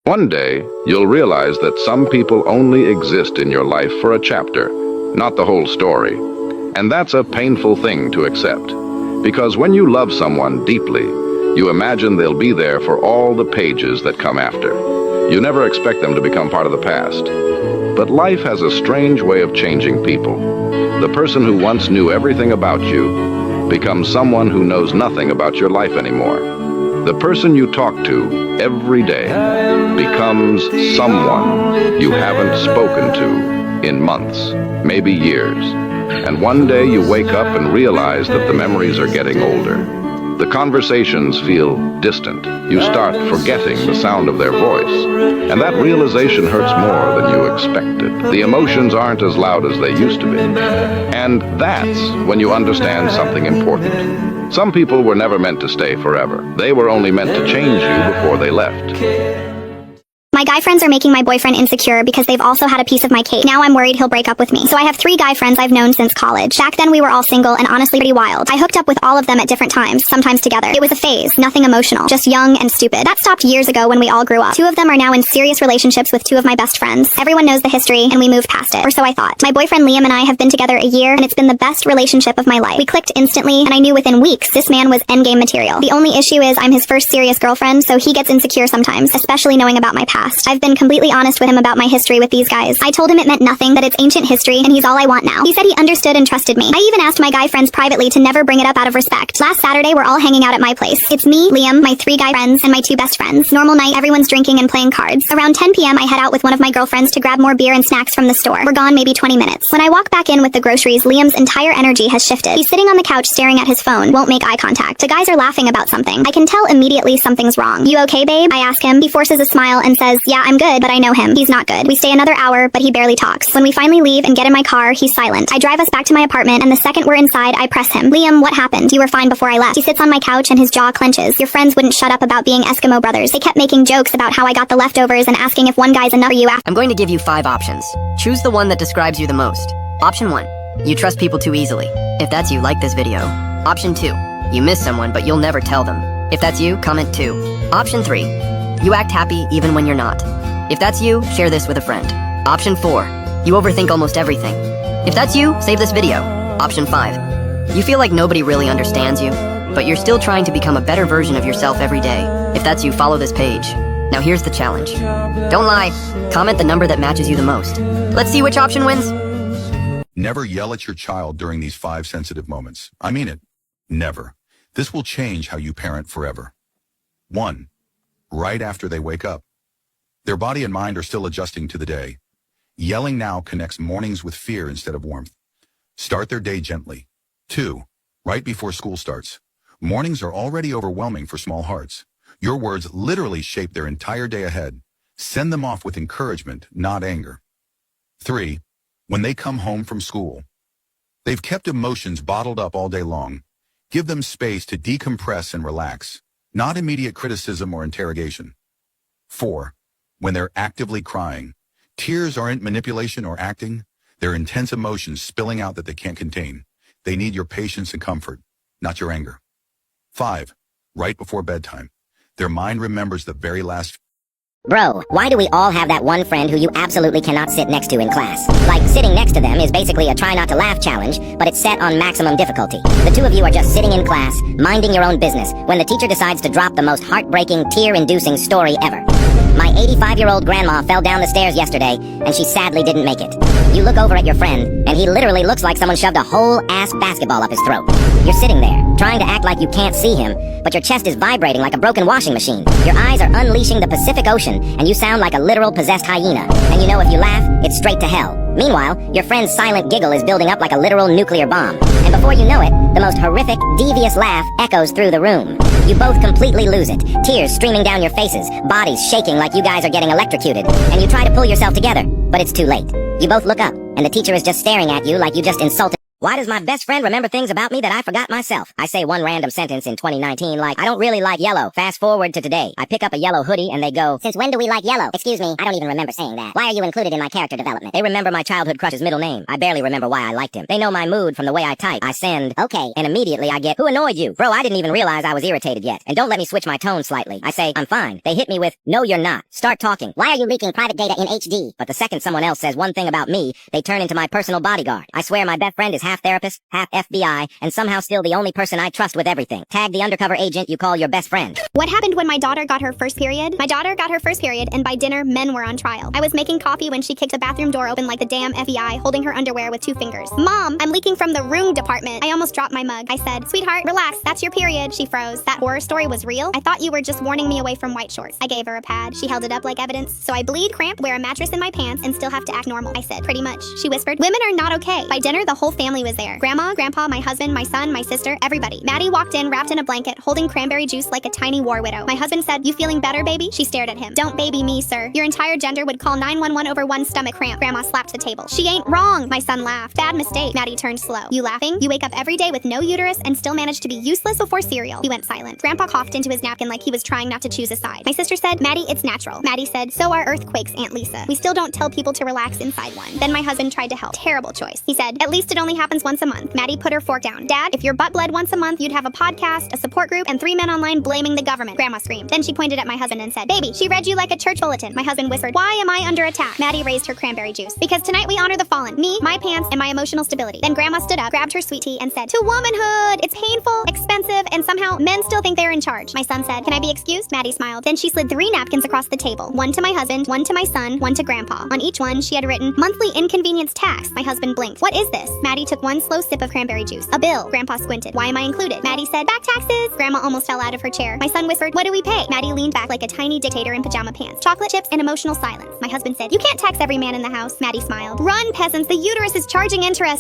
One day, you'll realize that some people only exist in your life for a chapter, not the whole story. And that's a painful thing to accept. Because when you love someone deeply, you imagine they'll be there for all the pages that come after. You never expect them to become part of the past. But life has a strange way of changing people. The person who once knew everything about you becomes someone who knows nothing about your life anymore. The person you talk to every day becomes someone you haven't spoken to in months, maybe years. And one day you wake up and realize that the memories are getting older. The conversations feel distant. You start forgetting the sound of their voice. And that realization hurts more than you expected. The emotions aren't as loud as they used to be. And that's when you understand something important. Some people were never meant to stay forever. They were only meant to change you before they left. My guy friends are making my boyfriend insecure because they've also had a piece of my cake. Now I'm worried he'll break up with me. So I have 3 guy friends I've known since college. Back then we were all single and honestly pretty wild. I hooked up with all of them at different times, sometimes together. It was a phase, nothing emotional, just young and stupid. That stopped years ago when we all grew up. 2 of them are now in serious relationships with 2 of my best friends. Everyone knows the history and we moved past it, or so I thought. My boyfriend Liam and I have been together a year and it's been the best relationship of my life. We clicked instantly and I knew within weeks this man was endgame material. The only issue is I'm his first serious girlfriend, so he gets insecure sometimes, especially knowing about my past. I've been completely honest with him about my history with these guys. I told him it meant nothing, that it's ancient history, and he's all I want now. He said he understood and trusted me. I even asked my guy friends privately to never bring it up out of respect. Last Saturday, we're all hanging out at my place. It's me, Liam, my 3 guy friends, and my 2 best friends. Normal night, everyone's drinking and playing cards. Around 10 p.m., I head out with one of my girlfriends to grab more beer and snacks from the store. We're gone maybe 20 minutes. When I walk back in with the groceries, Liam's entire energy has shifted. He's sitting on the couch staring at his phone, won't make eye contact. The guys are laughing about something. I can tell immediately something's wrong. You okay, babe? I ask him. He forces a smile and says, yeah, I'm good, but I know him. He's not good. We stay another hour, but he barely talks. When we finally leave and get in my car, he's silent. I drive us back to my apartment, and the second we're inside, I press him. Liam, what happened? You were fine before I left. He sits on my couch and his jaw clenches. Your friends wouldn't shut up about being Eskimo brothers. They kept making jokes about how I got the leftovers and asking if one guy's enough for you after. I'm going to give you 5 options. Choose the one that describes you the most. Option 1. You trust people too easily. If that's you, like this video. Option 2. You miss someone, but you'll never tell them. If that's you, comment 2. Option 3. You act happy even when you're not. If that's you, share this with a friend. Option 4. You overthink almost everything. If that's you, save this video. Option 5. You feel like nobody really understands you, but you're still trying to become a better version of yourself every day. If that's you, follow this page. Now here's the challenge. Don't lie. Comment the number that matches you the most. Let's see which option wins. Never yell at your child during these 5 sensitive moments. I mean it. Never. This will change how you parent forever. 1. Right after they wake up. Their body and mind are still adjusting to the day. Yelling now connects mornings with fear instead of warmth. Start their day gently. 2. Right before school starts. Mornings are already overwhelming for small hearts. Your words literally shape their entire day ahead. Send them off with encouragement, not anger. 3. When they come home from school. They've kept emotions bottled up all day long. Give them space to decompress and relax, not immediate criticism or interrogation. 4. When they're actively crying. Tears aren't manipulation or acting. They're intense emotions spilling out that they can't contain. They need your patience and comfort, not your anger. 5. Right before bedtime. Their mind remembers the very last. Bro, why do we all have that one friend who you absolutely cannot sit next to in class? Like, sitting next to them is basically a try not to laugh challenge, but it's set on maximum difficulty. The 2 of you are just sitting in class, minding your own business, when the teacher decides to drop the most heartbreaking, tear-inducing story ever. My 85-year-old grandma fell down the stairs yesterday, and she sadly didn't make it. You look over at your friend, and he literally looks like someone shoved a whole ass basketball up his throat. You're sitting there, trying to act like you can't see him, but your chest is vibrating like a broken washing machine. Your eyes are unleashing the Pacific Ocean, and you sound like a literal possessed hyena. And you know if you laugh, it's straight to hell. Meanwhile, your friend's silent giggle is building up like a literal nuclear bomb. And before you know it, the most horrific, devious laugh echoes through the room. You both completely lose it, tears streaming down your faces, bodies shaking like you guys are getting electrocuted. And you try to pull yourself together, but it's too late. You both look up, and the teacher is just staring at you like you just insulted Why does my best friend remember things about me that I forgot myself? I say one random sentence in 2019 like, I don't really like yellow. Fast forward to today. I pick up a yellow hoodie and they go, since when do we like yellow? Excuse me, I don't even remember saying that. Why are you included in my character development? They remember my childhood crush's middle name. I barely remember why I liked him. They know my mood from the way I type. I send, okay, and immediately I get, who annoyed you? Bro, I didn't even realize I was irritated yet. And don't let me switch my tone slightly. I say, I'm fine. They hit me with, no you're not. Start talking. Why are you leaking private data in HD? But the second someone else says one thing about me, they turn into my personal bodyguard. I swear my best friend is half therapist, half FBI, and somehow still the only person I trust with everything. Tag the undercover agent you call your best friend. What happened when my daughter got her first period? My daughter got her first period, and by dinner, men were on trial. I was making coffee when she kicked the bathroom door open like the damn FBI, holding her underwear with 2 fingers. Mom, I'm leaking from the room department. I almost dropped my mug. I said, sweetheart, relax, that's your period. She froze. That horror story was real? I thought you were just warning me away from white shorts. I gave her a pad. She held it up like evidence. So I bleed, cramp, wear a mattress in my pants, and still have to act normal. I said, pretty much. She whispered, women are not okay. By dinner, the whole family was there. Grandma, grandpa, my husband, my son, my sister, everybody. Maddie walked in wrapped in a blanket, holding cranberry juice like a tiny war widow. My husband said, you feeling better, baby? She stared at him. Don't baby me, sir. Your entire gender would call 911 over one stomach cramp. Grandma slapped the table. She ain't wrong. My son laughed. Bad mistake. Maddie turned slow. You laughing? You wake up every day with no uterus and still manage to be useless before cereal. He went silent. Grandpa coughed into his napkin like he was trying not to choose a side. My sister said, Maddie, it's natural. Maddie said, so are earthquakes, Aunt Lisa. We still don't tell people to relax inside one. Then my husband tried to help. Terrible choice. He said, at least it only happens once a month. Maddie put her fork down. Dad, if your butt bled once a month, you'd have a podcast, a support group, and 3 men online blaming the government. Grandma screamed. Then she pointed at my husband and said, baby, she read you like a church bulletin. My husband whispered, why am I under attack? Maddie raised her cranberry juice. Because tonight we honor the fallen. Me, my pants, and my emotional stability. Then Grandma stood up, grabbed her sweet tea, and said, to womanhood! It's painful, expensive, and somehow men still think they're in charge. My son said, can I be excused? Maddie smiled. Then she slid 3 napkins across the table. 1 to my husband, 1 to my son, 1 to Grandpa. On each one, she had written, monthly inconvenience tax. My husband blinked. What is this? Maddie took 1 slow sip of cranberry juice. A bill. Grandpa squinted. Why am I included? Maddie said, back taxes. Grandma almost fell out of her chair. My son whispered, what do we pay? Maddie leaned back like a tiny dictator in pajama pants. Chocolate chips and emotional silence. My husband said, you can't tax every man in the house. Maddie smiled. Run, peasants, the uterus is charging interest.